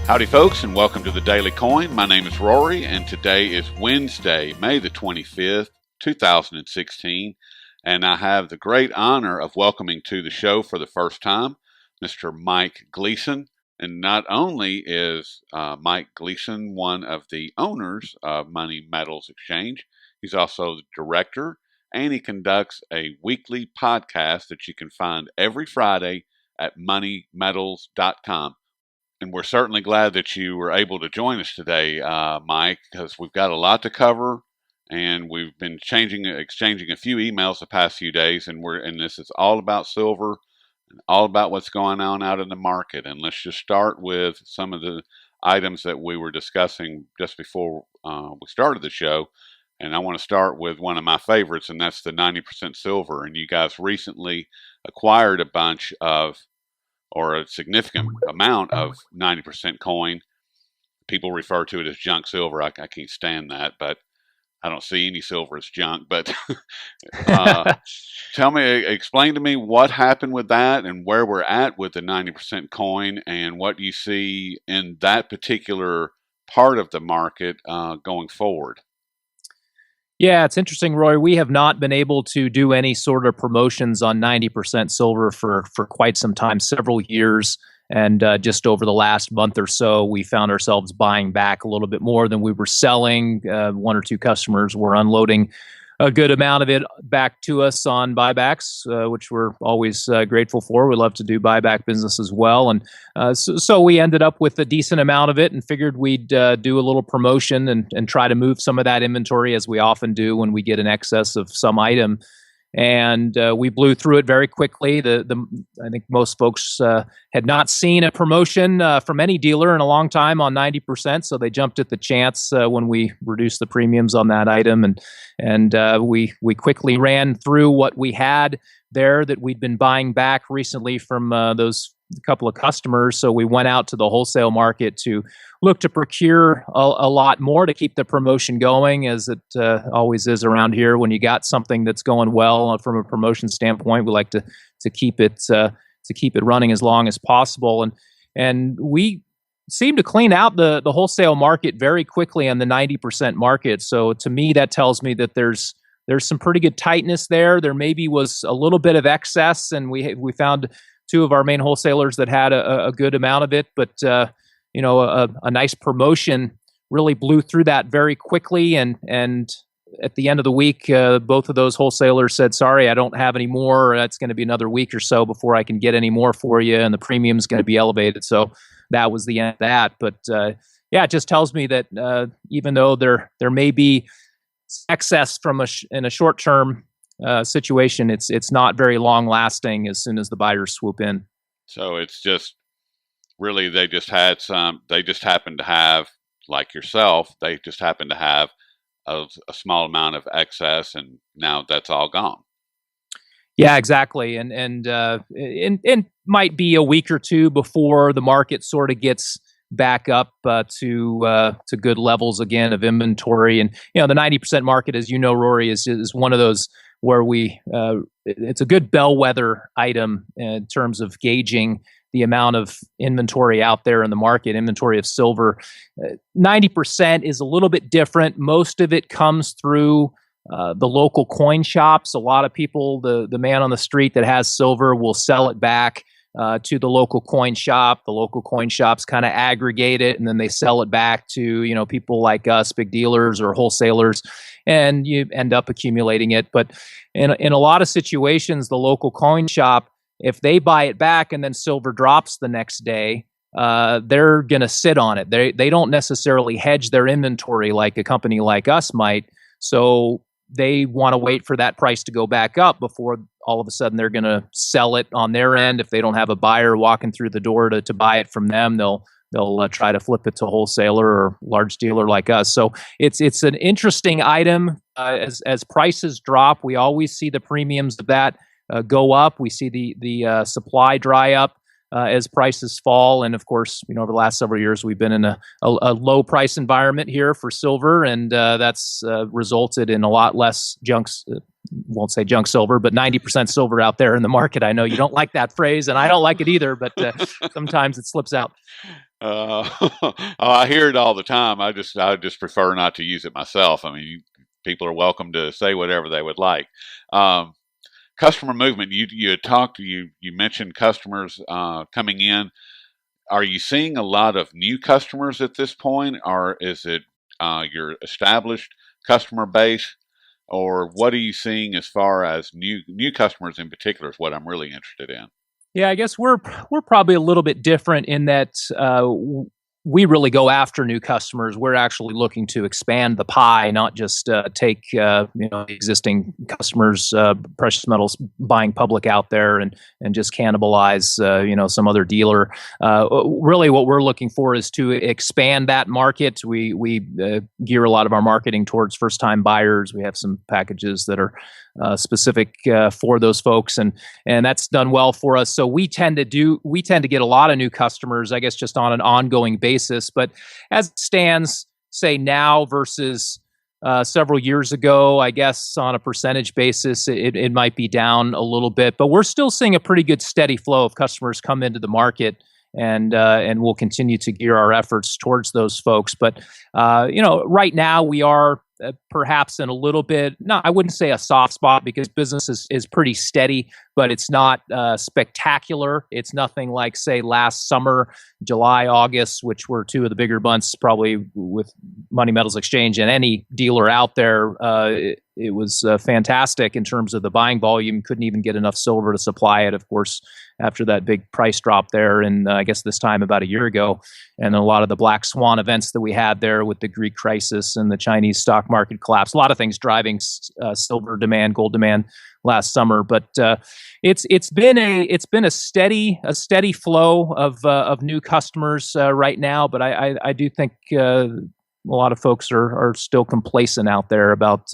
Howdy folks, and welcome to the Daily Coin. My name is Rory, and today is Wednesday, May the 25th, 2016, and I have the great honor of welcoming to the show for the first time, Mr. Mike Gleason. And not only is Mike Gleason one of the owners of Money Metals Exchange, he's also the director, and he conducts a weekly podcast that you can find every Friday at moneymetals.com. And we're certainly glad that you were able to join us today, Mike, because we've got a lot to cover, and we've been exchanging a few emails the past few days, and this is all about silver and all about what's going on out in the market. And let's just start with some of the items that we were discussing just before we started the show. And I want to start with one of my favorites, and that's the 90% silver. And you guys recently acquired a significant amount of 90% coin. People refer to it as junk silver. I can't stand that, but I don't see any silver as junk. But explain to me what happened with that and where we're at with the 90% coin and what you see in that particular part of the market going forward. Yeah, it's interesting, Roy. We have not been able to do any sort of promotions on 90% silver for quite some time, several years. And just over the last month or so, we found ourselves buying back a little bit more than we were selling. One or two customers were unloading a good amount of it back to us on buybacks, which we're always grateful for. We love to do buyback business as well. And so we ended up with a decent amount of it and figured we'd do a little promotion and try to move some of that inventory, as we often do when we get an excess of some item. And we blew through it very quickly. I think most folks had not seen a promotion from any dealer in a long time on 90%, so they jumped at the chance when we reduced the premiums on that item, and we quickly ran through what we had there that we'd been buying back recently from those couple of customers. So we went out to the wholesale market to look to procure a lot more to keep the promotion going, as it always is around here. When you got something that's going well from a promotion standpoint, we like to keep it running as long as possible. And we seem to clean out the wholesale market very quickly on the 90% market. So to me, that tells me that there's some pretty good tightness there. There maybe was a little bit of excess, and we found two of our main wholesalers that had a good amount of it, but a nice promotion really blew through that very quickly. And at the end of the week, both of those wholesalers said, "Sorry, I don't have any more. That's going to be another week or so before I can get any more for you, and the premium's going to be elevated." So that was the end of that. But it just tells me that even though there may be excess in a short term situation, it's not very long lasting as soon as the buyers swoop in. So it's just really they just happened to have, like yourself, they just happened to have a small amount of excess, and now that's all gone. Yeah, exactly. And might be a week or two before the market sort of gets back up to good levels again of inventory. And the 90% market, as you know, Rory, is one of those where it's a good bellwether item in terms of gauging the amount of inventory out there in the market, inventory of silver. 90% is a little bit different. Most of it comes through the local coin shops. A lot of people, the man on the street that has silver will sell it back to the local coin shop. The local coin shops kind of aggregate it, and then they sell it back to people like us, big dealers or wholesalers, and you end up accumulating it. But in a lot of situations, the local coin shop, if they buy it back and then silver drops the next day, they're going to sit on it. They don't necessarily hedge their inventory like a company like us might. So they want to wait for that price to go back up before all of a sudden they're going to sell it on their end. If they don't have a buyer walking through the door to buy it from them, they'll try to flip it to a wholesaler or large dealer like us. So it's an interesting item. As prices drop, we always see the premiums of that go up. We see the supply dry up as prices fall. And of course, over the last several years, we've been in a low price environment here for silver, and that's resulted in a lot less won't say junk silver, but 90% silver out there in the market. I know you don't like that phrase, and I don't like it either, but sometimes it slips out. Oh, I hear it all the time. I just prefer not to use it myself. I mean, people are welcome to say whatever they would like. Um, Customer movement. You mentioned customers coming in. Are you seeing a lot of new customers at this point, or is it your established customer base, or what are you seeing as far as new customers in particular? Is what I'm really interested in. Yeah, I guess we're probably a little bit different in that we really go after new customers. We're actually looking to expand the pie, not just take existing customers, precious metals buying public out there, and just cannibalize some other dealer. Really, what we're looking for is to expand that market. We gear a lot of our marketing towards first time buyers. We have some packages that are specific for those folks, and that's done well for us. So we tend to get a lot of new customers, I guess, just on an ongoing basis. But as it stands, say now versus several years ago, I guess on a percentage basis, it might be down a little bit, but we're still seeing a pretty good steady flow of customers come into the market. And we'll continue to gear our efforts towards those folks. But right now we are perhaps in a little bit, no, I wouldn't say a soft spot, because business is pretty steady, but it's not spectacular. It's nothing like, say, last summer, July, August, which were two of the bigger months probably with Money Metals Exchange and any dealer out there. It was fantastic in terms of the buying volume. Couldn't even get enough silver to supply it, of course, after that big price drop there. And I guess this time about a year ago, and a lot of the black swan events that we had there with the Greek crisis and the Chinese stock market collapse, a lot of things driving silver demand, gold demand last summer. But it's been a steady flow of new customers right now. But I do think a lot of folks are still complacent out there about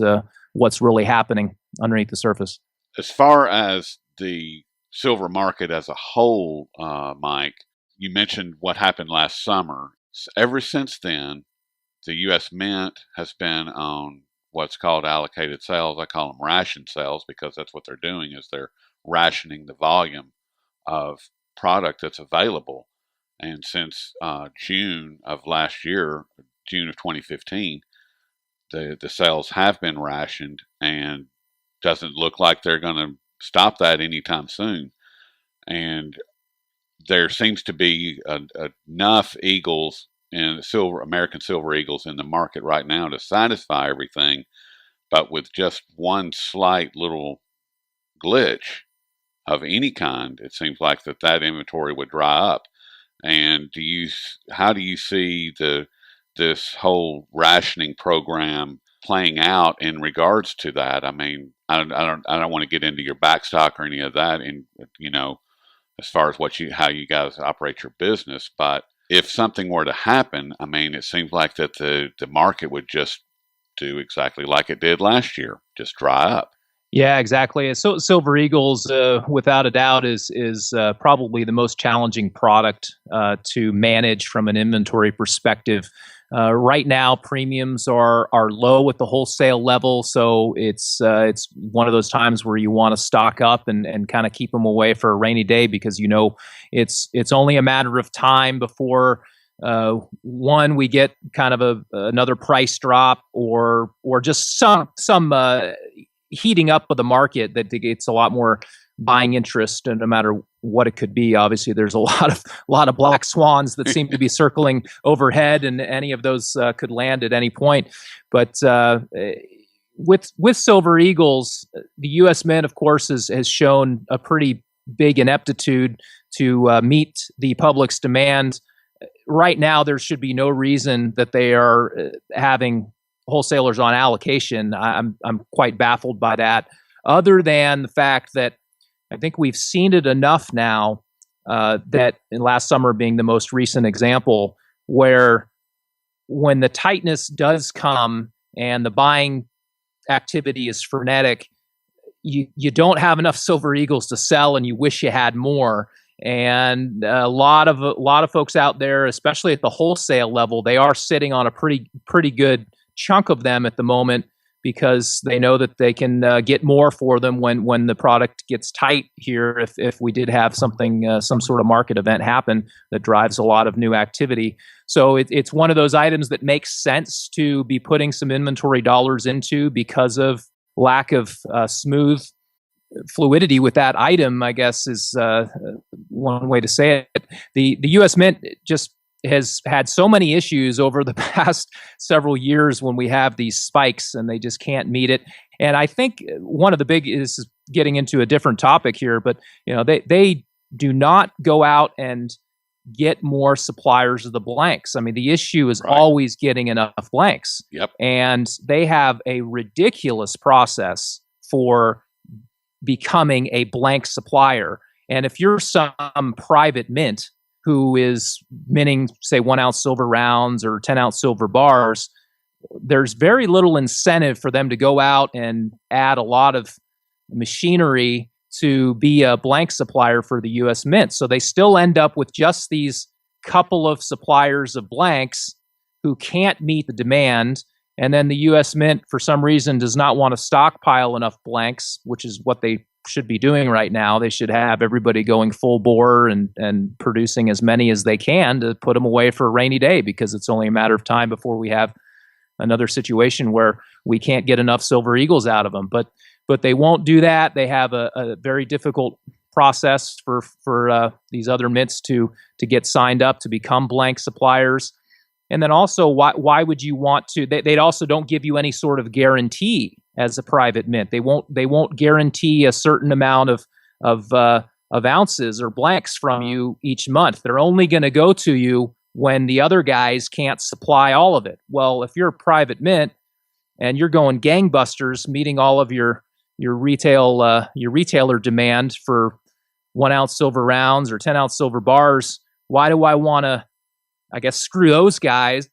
what's really happening underneath the surface. As far as the silver market as a whole, Mike, you mentioned what happened last summer. Ever since then, the U.S. Mint has been on what's called allocated sales. I call them ration sales, because that's what they're doing, is they're rationing the volume of product that's available. And since June of last year, June of 2015, the sales have been rationed, and doesn't look like they're going to stop that anytime soon. And there seems to be enough eagles and American silver eagles in the market right now to satisfy everything, but with just one slight little glitch of any kind, it seems like that inventory would dry up. And how do you see this whole rationing program playing out in regards to that? I mean, I don't want to get into your backstock or any of that, and as far as how you guys operate your business, but if something were to happen, I mean, it seems like that the market would just do exactly like it did last year, just dry up. Yeah, exactly. So Silver Eagles, without a doubt, is probably the most challenging product to manage from an inventory perspective. Right now, premiums are low at the wholesale level, so it's one of those times where you want to stock up and kind of keep them away for a rainy day, because it's only a matter of time before one, we get kind of another price drop, or just some heating up of the market that gets a lot more buying interest, and no matter what it could be. Obviously, there's a lot of black swans that seem to be circling overhead, and any of those could land at any point. But with Silver Eagles, the U.S. Mint, of course, has shown a pretty big ineptitude to meet the public's demand. Right now, there should be no reason that they are having wholesalers on allocation. I'm quite baffled by that, other than the fact that I think we've seen it enough now that in last summer being the most recent example, where when the tightness does come and the buying activity is frenetic, you don't have enough Silver Eagles to sell, and you wish you had more. And a lot of folks out there, especially at the wholesale level, they are sitting on a pretty good chunk of them at the moment, because they know that they can get more for them when the product gets tight here. If we did have something, some sort of market event happen that drives a lot of new activity. So it's one of those items that makes sense to be putting some inventory dollars into because of lack of smooth fluidity with that item, I guess, is one way to say it. The U.S. Mint just has had so many issues over the past several years when we have these spikes and they just can't meet it. And I think one of the big is getting into a different topic here, but they do not go out and get more suppliers of the blanks. I mean, the issue is always getting enough blanks. Yep. And they have a ridiculous process for becoming a blank supplier. And if you're some private mint who is minting, say, 1 ounce silver rounds or 10 ounce silver bars, there's very little incentive for them to go out and add a lot of machinery to be a blank supplier for the US Mint. So they still end up with just these couple of suppliers of blanks who can't meet the demand. And then the U.S. Mint, for some reason, does not want to stockpile enough blanks, which is what they should be doing right now. They should have everybody going full bore and producing as many as they can to put them away for a rainy day, because it's only a matter of time before we have another situation where we can't get enough silver eagles out of them. But they won't do that. They have a very difficult process for these other mints to get signed up to become blank suppliers. And then also, why would you want to? They also don't give you any sort of guarantee as a private mint. They won't guarantee a certain amount of ounces or blanks from you each month. They're only going to go to you when the other guys can't supply all of it. Well, if you're a private mint and you're going gangbusters, meeting all of your retailer demand for 1 ounce silver rounds or 10 ounce silver bars, why do I want to, I guess, screw those guys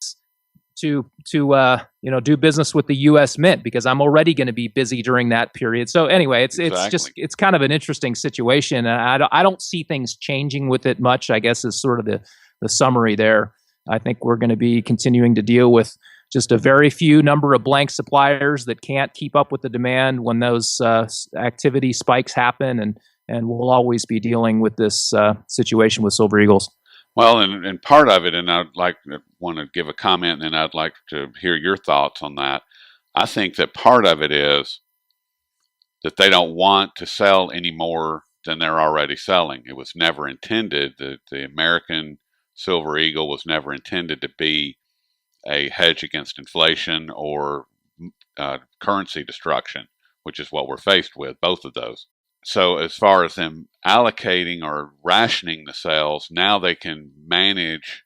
to do business with the U.S. Mint, because I'm already going to be busy during that period. So anyway, it's kind of an interesting situation, and I don't see things changing with it much, I guess, is sort of the summary there. I think we're going to be continuing to deal with just a very few number of blank suppliers that can't keep up with the demand when those activity spikes happen, and we'll always be dealing with this situation with Silver Eagles. Well, and part of it, and I'd want to give a comment, and I'd like to hear your thoughts on that. I think that part of it is that they don't want to sell any more than they're already selling. It was never intended, the American Silver Eagle was never intended to be a hedge against inflation or currency destruction, which is what we're faced with, both of those. So as far as them allocating or rationing the sales, now they can manage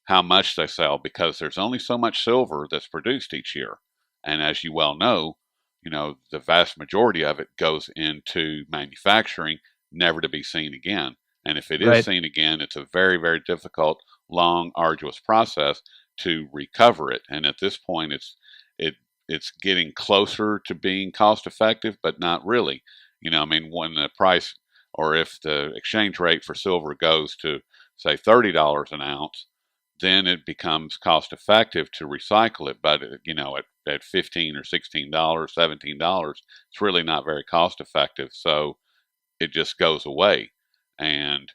how much they sell, because there's only so much silver that's produced each year. And as you well know, the vast majority of it goes into manufacturing, never to be seen again. And if it is seen again, it's a very, very difficult, long, arduous process to recover it. And at this point, it's getting closer to being cost effective, but not really. When the price, or if the exchange rate for silver goes to, say, $30 an ounce, then it becomes cost effective to recycle it. But, at $15 or $16, $17, it's really not very cost effective. So it just goes away. And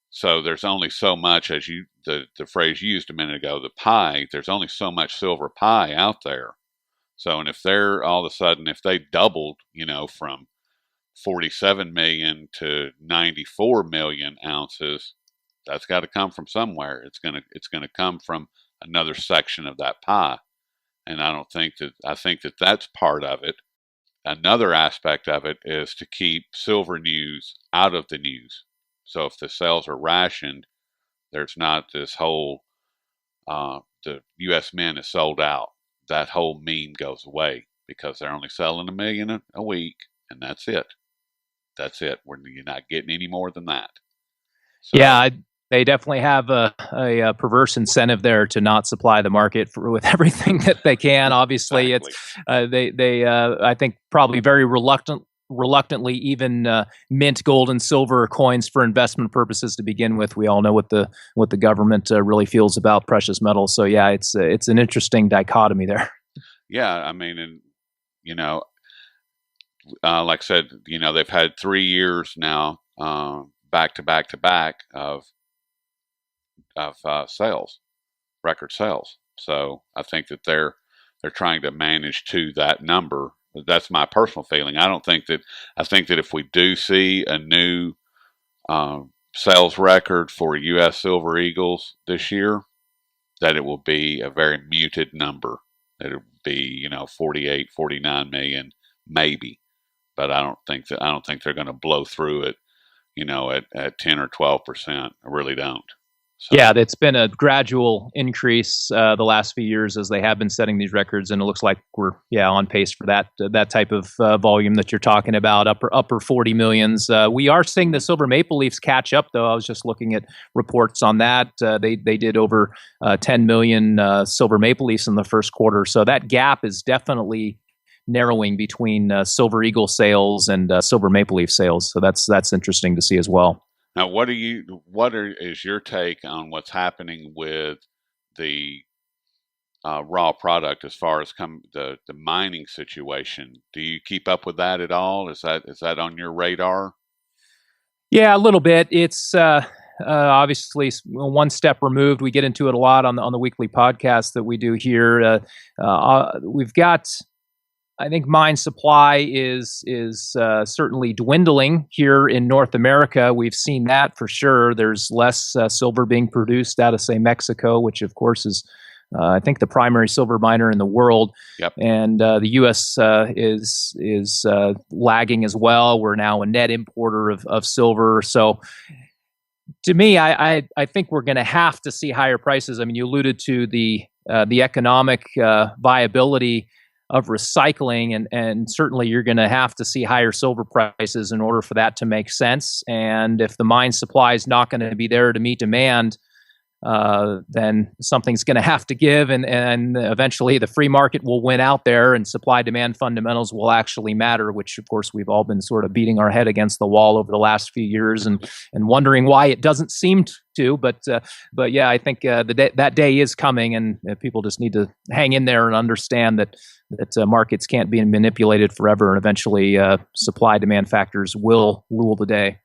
so there's only so much, as the phrase you used a minute ago, the pie, there's only so much silver pie out there. So, and if they're all of a sudden, if they doubled, from 47 million to 94 million ounces, that's got to come from somewhere. It's going to come from another section of that pie. And I think that that's part of it. Another aspect of it is to keep silver news out of the news. So if the sales are rationed, there's not this whole, the U.S. Mint is sold out. That whole meme goes away, because they're only selling 1 million a week, and that's it. That's it. You're not getting any more than that. So, yeah, they definitely have a perverse incentive there to not supply the market with everything that they can. Obviously, exactly. They I think probably very reluctantly even mint gold and silver coins for investment purposes to begin with. We all know what the government really feels about precious metals. So yeah, it's an interesting dichotomy there. Yeah, and like I said, they've had 3 years now, back to back to back of sales, record sales. So I think that they're trying to manage to that number. That's my personal feeling. I think that if we do see a new sales record for U.S. Silver Eagles this year, that it will be a very muted number. That it will be 48, 49 million, maybe. But I don't think they're going to blow through it, at 10 or 12%. I really don't. So Yeah, it's been a gradual increase the last few years as they have been setting these records, and it looks like we're on pace for that type of volume that you're talking about, upper 40 millions. We are seeing the Silver Maple Leafs catch up, though. I was just looking at reports on that. They did over 10 million Silver Maple Leafs in the first quarter, so that gap is definitely narrowing between Silver Eagle sales and Silver Maple Leaf sales. So that's interesting to see as well. now, is your take on what's happening with the raw product as far as the mining situation? Do you keep up with that at all? Is that on your radar? Yeah, a little bit. It's obviously one step removed. We get into it a lot on the weekly podcast that we do here. We've got, I think, mine supply is certainly dwindling here in North America. We've seen that for sure. There's less silver being produced out of, say, Mexico, which of course is, I think, the primary silver miner in the world. Yep. And the U.S. is lagging as well. We're now a net importer of silver. So, to me, I think we're going to have to see higher prices. I mean, you alluded to the economic viability of recycling, and certainly you're going to have to see higher silver prices in order for that to make sense. And if the mine supply is not going to be there to meet demand, then something's going to have to give, and eventually the free market will win out there, and supply-demand fundamentals will actually matter, which, of course, we've all been sort of beating our head against the wall over the last few years and wondering why it doesn't seem to. But yeah, I think that day is coming, and people just need to hang in there and understand that markets can't be manipulated forever, and eventually supply-demand factors will rule the day.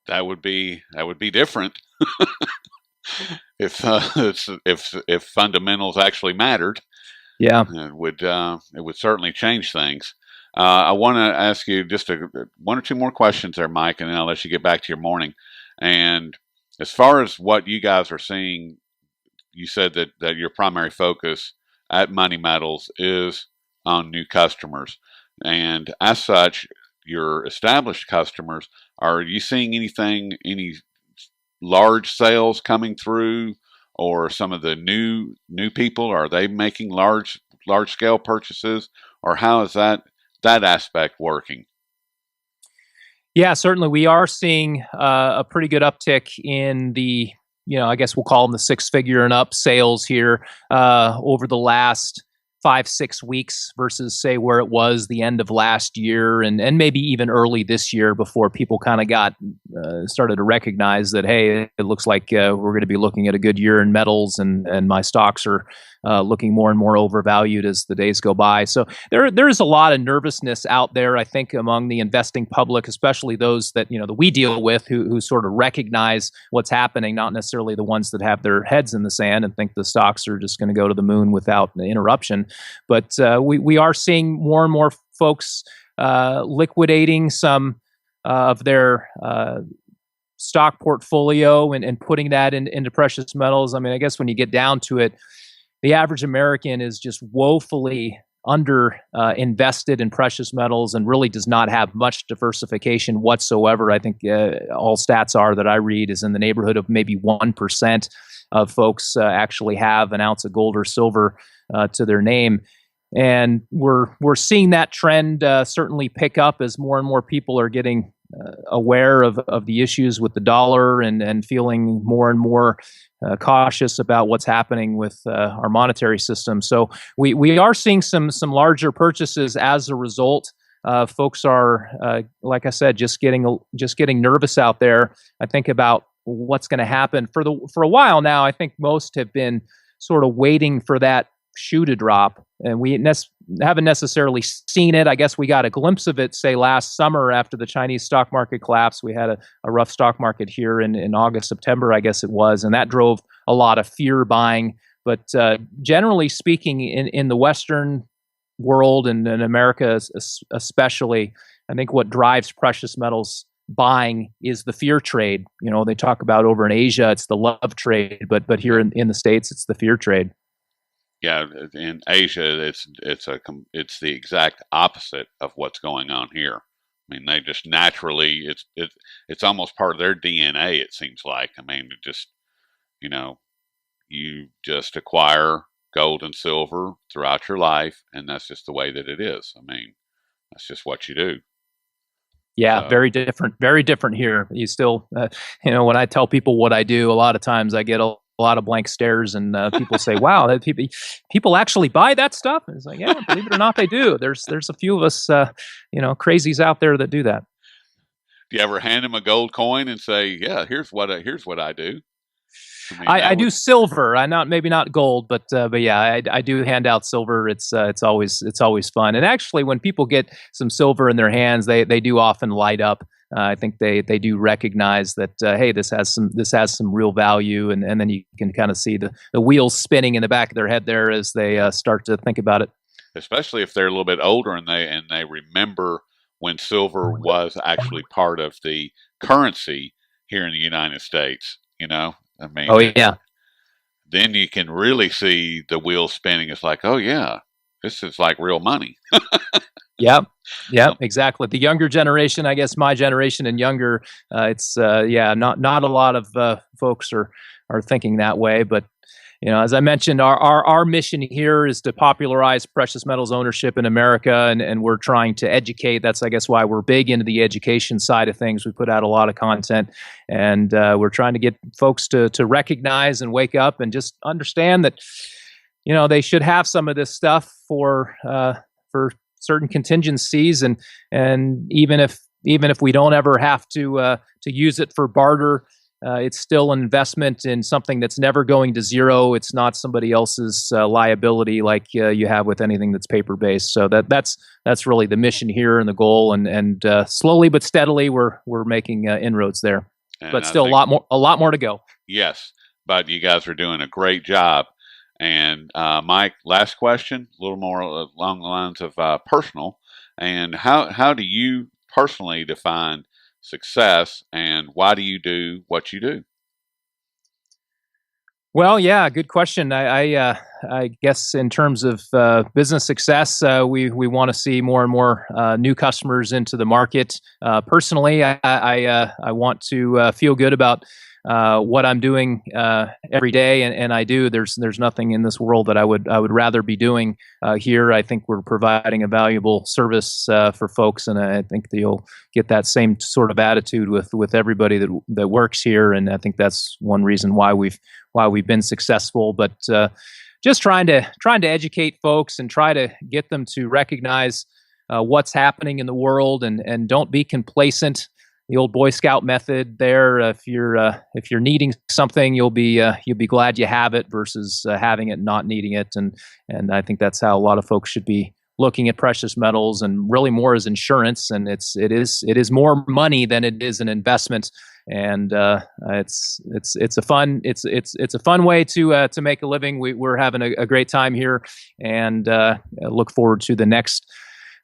That would be different. If fundamentals actually mattered, yeah, it would certainly change things. I want to ask you just one or two more questions there, Mike, and then I'll let you get back to your morning. And as far as what you guys are seeing, you said that your primary focus at Money Metals is on new customers, and as such, your established customers, are you seeing any large sales coming through, or some of the new people, are they making large scale purchases, or how is that aspect working? Yeah, certainly we are seeing a pretty good uptick in the, I guess we'll call them the 6-figure and up sales here over the last 5-6 weeks versus, say, where it was the end of last year and maybe even early this year, before people kind of started to recognize that, hey, it looks like we're going to be looking at a good year in metals, and my stocks are looking more and more overvalued as the days go by. So there is a lot of nervousness out there, I think, among the investing public, especially those that that we deal with, who sort of recognize what's happening, not necessarily the ones that have their heads in the sand and think the stocks are just going to go to the moon without interruption. But we are seeing more and more folks liquidating some of their stock portfolio and putting that into precious metals. I mean, I guess when you get down to it, the average American is just woefully under invested in precious metals and really does not have much diversification whatsoever. I think all stats are that I read is in the neighborhood of maybe 1% of folks actually have an ounce of gold or silver to their name. And we're seeing that trend certainly pick up as more and more people are getting aware of the issues with the dollar and feeling more and more cautious about what's happening with our monetary system. So we are seeing some larger purchases as a result. Folks are, like I said, just getting nervous out there. I think about what's going to happen for a while now. I think most have been sort of waiting for that shoe to drop, and we haven't necessarily seen it. I guess we got a glimpse of it, say, last summer after the Chinese stock market collapsed. We had a rough stock market here in August, September, I guess it was, and that drove a lot of fear buying. But generally speaking, in the Western world and in America especially, I think what drives precious metals buying is the fear trade. They talk about over in Asia, it's the love trade, but here in the States, it's the fear trade. Yeah, in Asia, it's the exact opposite of what's going on here. I mean, they just naturally, it's almost part of their DNA. It seems like. I mean, it just you just acquire gold and silver throughout your life, and that's just the way that it is. I mean, that's just what you do. Yeah, So, very different here. You still, when I tell people what I do, a lot of times I get a lot of blank stares, and people say, "Wow, people actually buy that stuff." And it's like, yeah, believe it or not, they do. There's a few of us, crazies out there that do that. do you ever hand them a gold coin and say, "Yeah, here's what I do"? I mean, I do silver. Maybe not gold, but yeah, I do hand out silver. It's always fun. And actually, when people get some silver in their hands, they do often light up. I think they do recognize that hey, this has some real value, and then you can kind of see the wheels spinning in the back of their head there as they start to think about it. Especially if they're a little bit older and they remember when silver was actually part of the currency here in the United States. I mean, Oh yeah. Then you can really see the wheels spinning. It's like, oh yeah, this is like real money. Yep. So, Yep. Exactly. The younger generation, I guess my generation and younger, it's not a lot of folks are thinking that way. But as I mentioned, our mission here is to popularize precious metals ownership in America, and we're trying to educate. That's, I guess, why we're big into the education side of things. We put out a lot of content, and we're trying to get folks to recognize and wake up and just understand that they should have some of this stuff for certain contingencies, and even if we don't ever have to use it for barter. It's still an investment in something that's never going to zero. It's not somebody else's liability like you have with anything that's paper based. So that's really the mission here and the goal. And slowly but steadily, we're making inroads there. But still a lot more to go. Yes, but you guys are doing a great job. And Mike, last question, a little more along the lines of personal. And how do you personally define success, and why do you do what you do? Well, yeah, good question. I guess in terms of business success, we want to see more and more new customers into the market. Personally, I want to feel good about what I'm doing every day, and I do. There's nothing in this world that I would rather be doing here. I think we're providing a valuable service for folks, and I think that you'll get that same sort of attitude with everybody that works here. And I think that's one reason why we've been successful. But just trying to educate folks and try to get them to recognize what's happening in the world, and don't be complacent. The old Boy Scout method there. If you're needing something, you'll be glad you have it versus having it and not needing it. And I think that's how a lot of folks should be looking at precious metals, and really more as insurance. And it is more money than it is an investment. And it's a fun way to make a living. We're having a great time here, and look forward to the next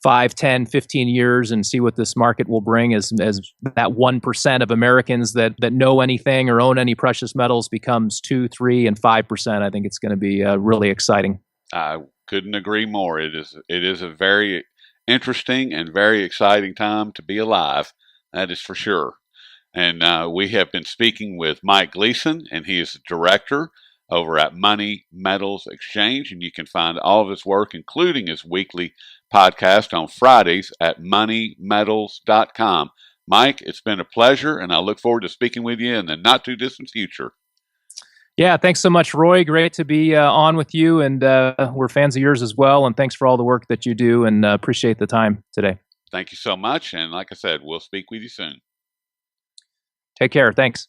5, 10, 15 years and see what this market will bring as that 1% of Americans that know anything or own any precious metals becomes 2, 3, and 5%. I think it's going to be really exciting. I couldn't agree more. It is a very interesting and very exciting time to be alive. That is for sure. And we have been speaking with Mike Gleason, and he is the director over at Money Metals Exchange, and you can find all of his work, including his weekly podcast on Fridays at moneymetals.com. Mike, it's been a pleasure, and I look forward to speaking with you in the not too distant future. Yeah, thanks so much, Roy. Great to be on with you, and we're fans of yours as well. And thanks for all the work that you do, and appreciate the time today. Thank you so much, and like I said, we'll speak with you soon. Take care. Thanks.